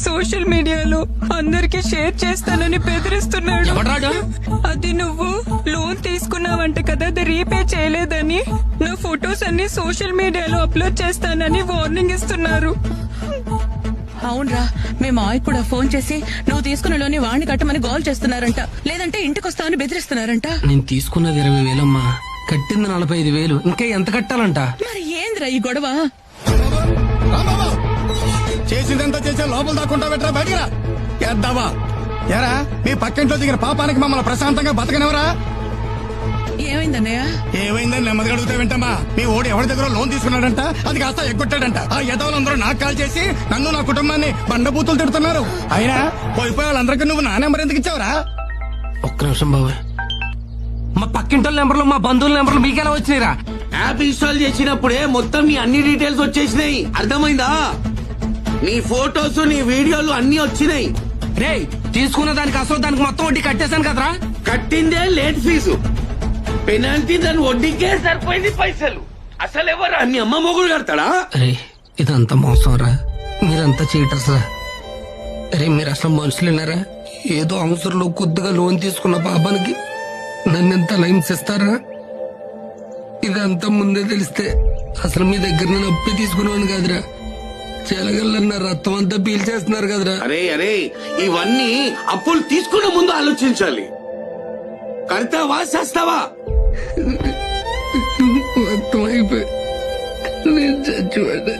Social మీడియాలో అందరికి share చేస్తానని బెదిరిస్తున్నాడు. ఎవడ్రాడు? అది నువ్వు లోన్ తీసుకున్నావంట కదా, అది రీపే చేయలేదని నా ఫొటోస్ అన్ని సోషల్ మీడియాలో అప్లోడ్ చేస్తానని వార్నింగ్ ఇస్తున్నారు. అవునరా, మేము మాయకు కూడా ఫోన్ చేసి నువ్వు తీసుకున్న లోని వాణ్ణి కట్టమని గోల్ చేస్తున్నారంట, లేదంటే ఇంటికి వస్తామని బెదిరిస్తున్నారంట. నేను తీసుకున్నది 20,000 అమ్మా, కట్టింది 45,000. ఇంకా ఎంత కట్టాలంట? మరి ఏంద్రా ఈ గొడవ? చేసిందంతా చేసే లోపల దాక్కుంటా పెట్టరా, బయటికి రా. ఎద్దావా ఎరా, మీ పక్కింట్లో దిగిన పాపానికి మమ్మల్ని ప్రశాంతంగా బతకనివరా? ఏమైందన్నయ్య? ఏమైందని నెమ్మదిగా అడుగుతా వింటమ్మా. మీ ఓడి ఎవరి దగ్గర లోన్ తీసుకున్నాడంట, అది కాస్త ఎగ్గొట్టాడంట. ఆ యదవులందరూ నాకు కాల్ చేసి నన్ను నా కుటుంబాన్ని బండబూతులు తిడుతున్నారు. అయినా పోయిపోయి వాళ్ళందరికీ నువ్వు నా నెంబర్ ఎందుకు ఇచ్చావురా? ఒక్క నిమిషం బాబాయ్, మా పక్కింటి నెంబర్లు మా బంధువుల నెంబర్లు మీకెలా వచ్చినాయిరా? యాప్ ఇన్స్టాల్ చేసినప్పుడే మొత్తం నీ అన్ని డీటెయిల్స్ వచ్చేసినాయి, అర్థమైందా? నీ ఫోటోస్ నీ వీడియోలు అన్ని వచ్చినాయి. రే, తీసుకున్న దానికి అసలు దానికి మొత్తం వడ్డీ కట్టేశాను కదరా. కట్టిందే లేట్ ఫీజు, పెనాల్టీ దాని వడ్డీకే సరిపోయింది పైసలు. అసలు ఎవరు అన్ని అమ్మ మొగుడు కడతాడా? అరే, ఇదంతా మోసం రా, మీరంతా చీటర్స్ రా. అరే, మీరు అసలు మనుషులేనారా? ఏదో అవసరంలో కొద్దిగా లోన్ తీసుకున్న పాపానికి నన్నెంత లైన్స్ ఇస్తారా? ఇదంతా ముందే తెలిస్తే అసలు మీ దగ్గర నేను అప్పే తీసుకున్నాను కదరా. చెలగల్లన్న రక్తం అంతా పీల్చేస్తున్నారు కదరా. అరే అరే, ఇవన్నీ అప్పులు తీసుకునే ముందు ఆలోచించాలి. కడతావా చేస్తావా? మొత్తం అయిపోయి నేను చచ్చిపోయా.